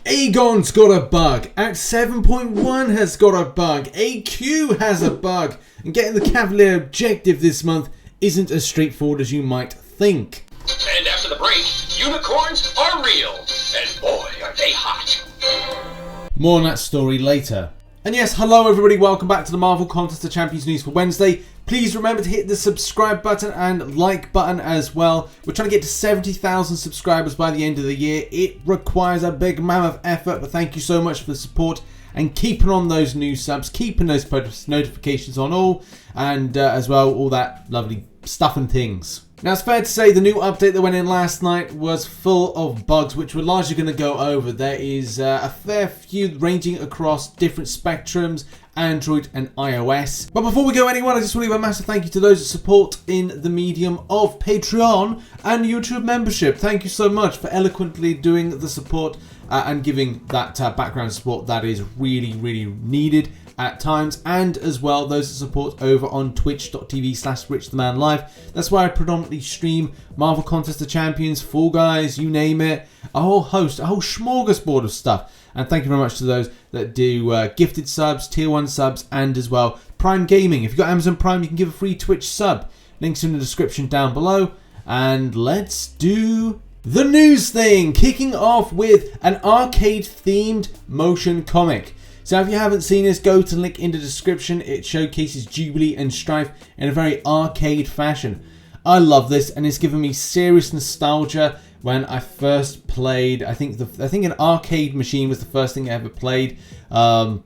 Aegon's got a bug. Act 7.1 has got a bug. AQ has a bug. And getting the Cavalier Objective this month isn't as straightforward as you might think. And after the break, unicorns are real. And boy, are they hot. More on that story later. And yes, hello everybody, welcome back to the Marvel Contest of Champions news for Wednesday. Please remember to hit the subscribe button and like button as well. We're trying to get to 70,000 subscribers by the end of the year. It requires a big mammoth effort, but thank you so much for the support and keeping on those new subs, keeping those post notifications on all, and as well, all that lovely stuff and things. Now, it's fair to say the new update that went in last night was full of bugs, which we're largely going to go over. There is a fair few ranging across different spectrums, Android and iOS. But before we go anywhere, I just want to give a massive thank you to those that support in the medium of Patreon and YouTube membership. Thank you so much for eloquently doing the support and giving that background support that is really, really needed at times, and as well those that support over on twitch.tv/RichTheMan live. That's where I predominantly stream Marvel Contest of Champions, Fall Guys, you name it, a whole smorgasbord of stuff. And thank you very much to those that do gifted subs, tier 1 subs, and as well Prime Gaming. If you've got Amazon Prime, you can give a free Twitch sub. Links in the description down below. And let's do the news thing, kicking off with an arcade themed motion comic. So if you haven't seen this, go to the link in the description. It showcases Jubilee and Strife in a very arcade fashion. I love this, and it's given me serious nostalgia when I first played. I think an arcade machine was the first thing I ever played. I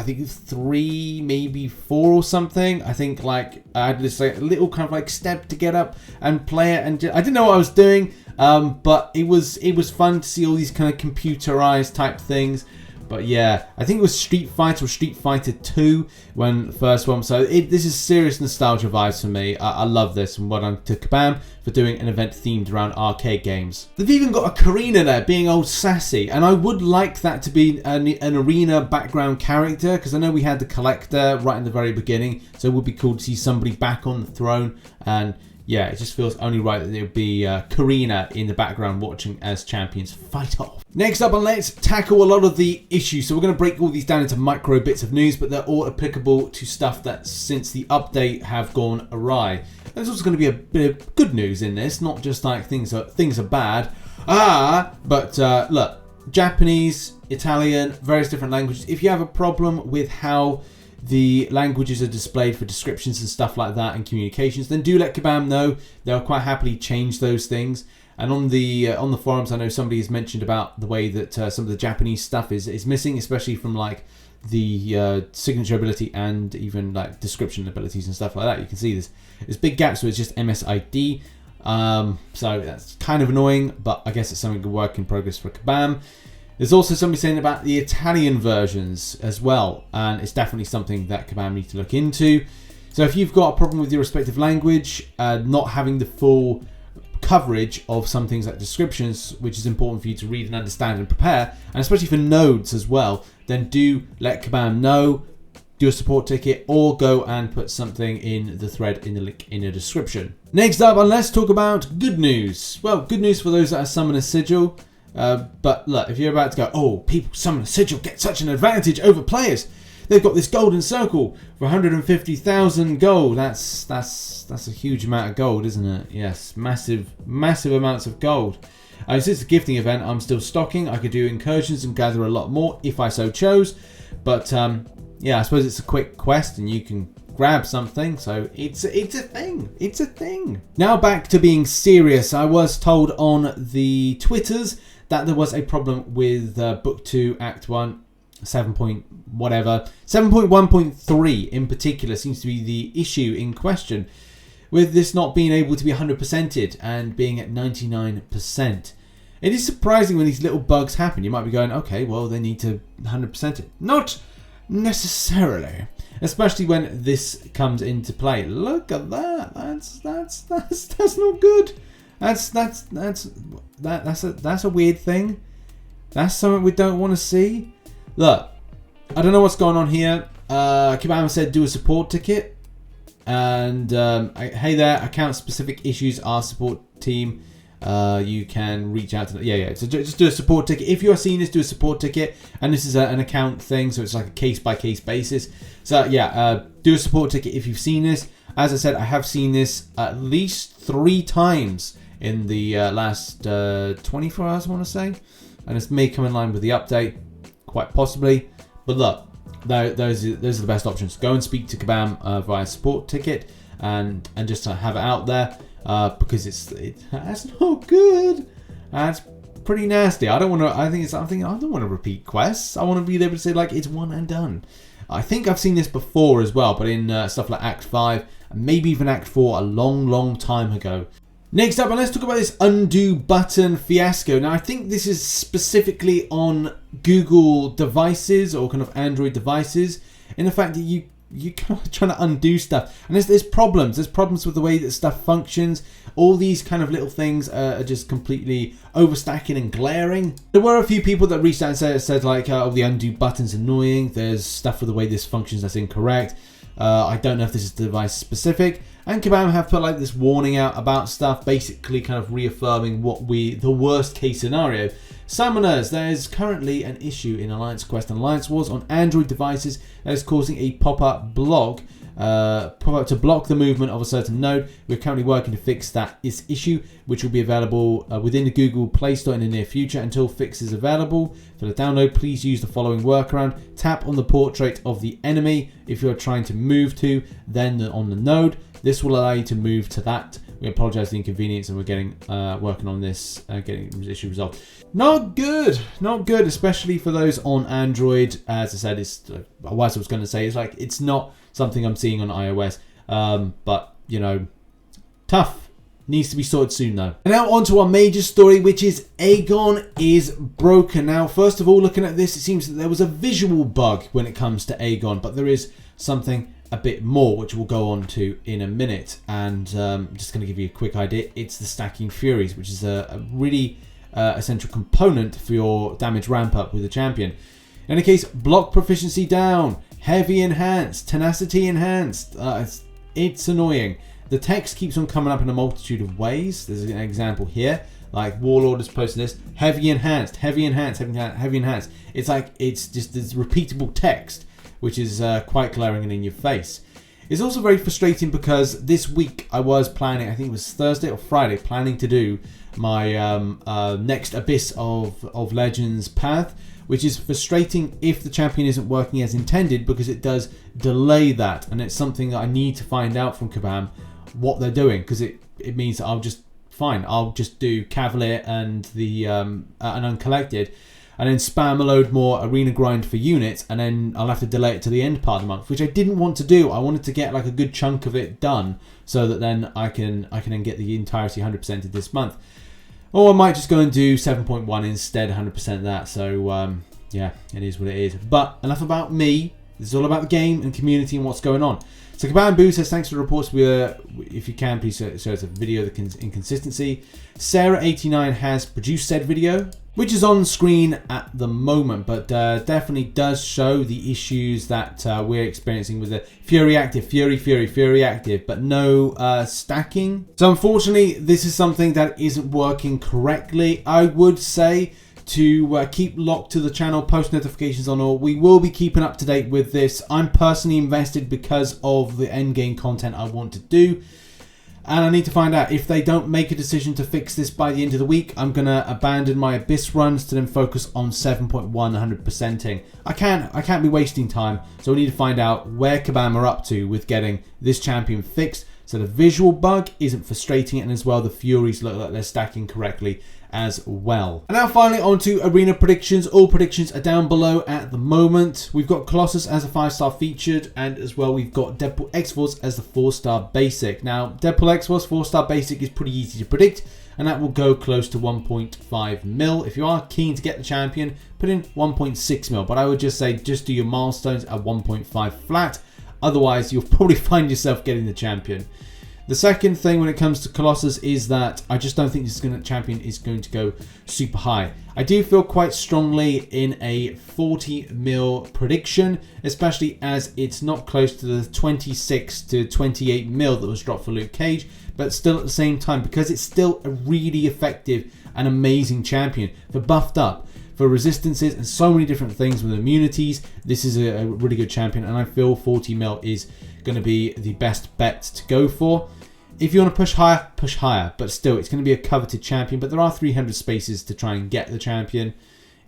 think 3, maybe 4 or something. I think like I had this like little kind of like step to get up and play it, and I didn't know what I was doing. But it was fun to see all these kind of computerized type things. But yeah, I think it was Street Fighter or Street Fighter 2 when the first one. So this is serious nostalgia vibes for me. I love this, and well done to Kabam for doing an event themed around arcade games. They've even got a Karina there being old sassy, and I would like that to be an arena background character, because I know we had the Collector right in the very beginning, so it would be cool to see somebody back on the throne. And yeah, it just feels only right that it would be Karina in the background watching as champions fight off. Next up, and let's tackle a lot of the issues. So we're going to break all these down into micro bits of news, but they're all applicable to stuff that since the update have gone awry. There's also going to be a bit of good news in this, not just like things are bad. But look, Japanese, Italian, various different languages. If you have a problem with how the languages are displayed for descriptions and stuff like that and communications, then do let Kabam know. They'll quite happily change those things. And on the forums, I know somebody has mentioned about the way that some of the Japanese stuff is missing, especially from like the signature ability and even like description abilities and stuff like that. You can see there's big gaps, so it's just MSID. So that's kind of annoying, but I guess it's something work in progress for Kabam. There's also somebody saying about the Italian versions as well, and it's definitely something that Kabam need to look into. So if you've got a problem with your respective language, not having the full coverage of some things like descriptions, which is important for you to read and understand and prepare, and especially for nodes as well, then do let Kabam know, do a support ticket, or go and put something in the thread in the link in the description. Next up, and let's talk about good news. Well, good news for those that are summon a sigil. But look, if you're about to go, oh, people summon a sigil get such an advantage over players. They've got this golden circle for 150,000 gold. That's a huge amount of gold, isn't it? Yes, massive amounts of gold. Since it's a gifting event, I'm still stocking. I could do incursions and gather a lot more if I so chose. But yeah, I suppose it's a quick quest and you can grab something, so it's a thing. It's a thing. Now back to being serious. I was told on the Twitters that there was a problem with Book 2, Act 1, 7.1.3 in particular seems to be the issue in question, with this not being able to be 100%ed and being at 99%. It is surprising when these little bugs happen. You might be going, okay, well, they need to 100% it. Not necessarily. Especially when this comes into play. Look at that. That's not good. That's a weird thing. That's something we don't want to see. Look, I don't know what's going on here. Kabam said do a support ticket, and hey there, account specific issues. Our support team you can reach out to them. Yeah. So just do a support ticket. If you are seeing this, do a support ticket. And this is an account thing, so it's like a case-by-case basis. So yeah, do a support ticket if you've seen this. As I said, I have seen this at least 3 times in the last 24 hours, I want to say. And this may come in line with the update, quite possibly. But look, those are the best options. Go and speak to Kabam via support ticket and just have it out there. Because that's not good. That's pretty nasty. I don't want to. I don't want to repeat quests. I want to be able to say like it's one and done. I think I've seen this before as well, but in stuff like Act 5 and maybe even Act 4 a long time ago. Next up, let's talk about this undo button fiasco. Now, I think this is specifically on Google devices or kind of Android devices, in the fact that you're kind of trying to undo stuff, and there's problems. There's problems with the way that stuff functions. All these kind of little things are just completely overstacking and glaring. There were a few people that reached out and said like, "Oh, the undo button's annoying. There's stuff with the way this functions that's incorrect." I don't know if this is device specific. And Kabam have put like this warning out about stuff, basically kind of reaffirming the worst case scenario. Summoners, there's currently an issue in Alliance Quest and Alliance Wars on Android devices that is causing a pop-up to block the movement of a certain node. We're currently working to fix this issue, which will be available within the Google Play Store in the near future. Until fix is available for the download, please use the following workaround. Tap on the portrait of the enemy if you're trying to move to, then on the node. This will allow you to move to that. We apologize for the inconvenience, and we're working on this, getting this issue resolved. Not good, especially for those on Android. As I said, it's what I was going to say. It's like it's not something I'm seeing on iOS, but you know, tough. Needs to be sorted soon though. And now on to our major story, which is Aegon is broken. Now, first of all, looking at this, it seems that there was a visual bug when it comes to Aegon, but there is something a bit more, which we'll go on to in a minute. And just going to give you a quick idea. It's the stacking Furies, which is a really essential component for your damage ramp up with the champion. In any case, block proficiency down, heavy enhanced, tenacity enhanced. It's annoying. The text keeps on coming up in a multitude of ways. There's an example here, like Warlord is posting this, heavy enhanced, heavy enhanced, heavy enhanced. It's like it's just this repeatable text, which is quite glaring and in your face. It's also very frustrating because this week I was planning, I think it was Thursday or Friday, planning to do my next Abyss of Legends path, which is frustrating if the champion isn't working as intended, because it does delay that, and it's something that I need to find out from Kabam what they're doing, because it means that I'll just do Cavalier and the an Uncollected, and then spam a load more arena grind for units, and then I'll have to delay it to the end part of the month, which I didn't want to do. I wanted to get like a good chunk of it done, so that then I can then get the entirety 100% of this month. Or I might just go and do 7.1 instead, 100% that. So yeah, it is what it is. But enough about me. This is all about the game and community and what's going on. So Kabam Boo says, thanks for the reports. If you can, please show us a video of the inconsistency. Sarah89 has produced said video, which is on screen at the moment, but definitely does show the issues that we're experiencing with the Fury Active, Fury Active, but no stacking. So unfortunately, this is something that isn't working correctly. I would say to keep locked to the channel, post notifications on all. We will be keeping up to date with this. I'm personally invested because of the end game content I want to do. And I need to find out if they don't make a decision to fix this by the end of the week. I'm going to abandon my Abyss runs to then focus on 7.1 100%ing. I can't be wasting time. So we need to find out where Kabam are up to with getting this champion fixed, so the visual bug isn't frustrating, and as well the Furies look like they're stacking correctly as well. And now finally on to arena predictions. All predictions are down below at the moment. We've got Colossus as a 5-star featured, and as well we've got Deadpool X-Force as the 4-star basic. Now Deadpool X-Force 4-star basic is pretty easy to predict, and that will go close to 1.5 mil. If you are keen to get the champion, put in 1.6 mil, but I would just say just do your milestones at 1.5 flat. Otherwise you'll probably find yourself getting the champion. The second thing when it comes to Colossus is that I just don't think this champion is going to go super high. I do feel quite strongly in a 40 mil prediction, especially as it's not close to the 26 to 28 mil that was dropped for Luke Cage. but still at the same time, because it's still a really effective and amazing champion for buffed up, for resistances and so many different things with immunities. This is a really good champion, and I feel 40 mil is going to be the best bet to go for. If you want to push higher, but still it's going to be a coveted champion, but there are 300 spaces to try and get the champion.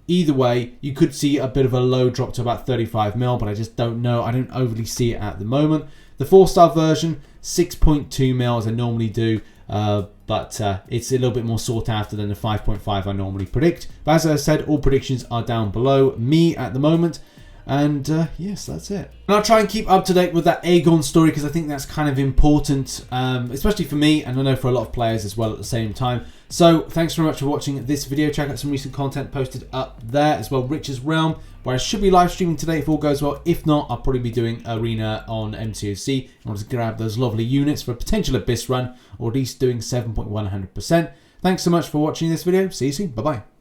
Either way, you could see a bit of a low drop to about 35 mil, but I just don't know. I don't overly see it at the moment. The 4-star version, 6.2 mil as I normally do, but it's a little bit more sought after than the 5.5 I normally predict. But as I said, all predictions are down below me at the moment. And yes, that's it. And I'll try and keep up to date with that Aegon story, because I think that's kind of important, especially for me, and I know for a lot of players as well at the same time. So thanks very much for watching this video. Check out some recent content posted up there as well. Rich's Realm, where I should be live streaming today if all goes well. If not, I'll probably be doing Arena on MCOC in order to grab those lovely units for a potential Abyss run, or at least doing 7.100%. Thanks so much for watching this video. See you soon. Bye-bye.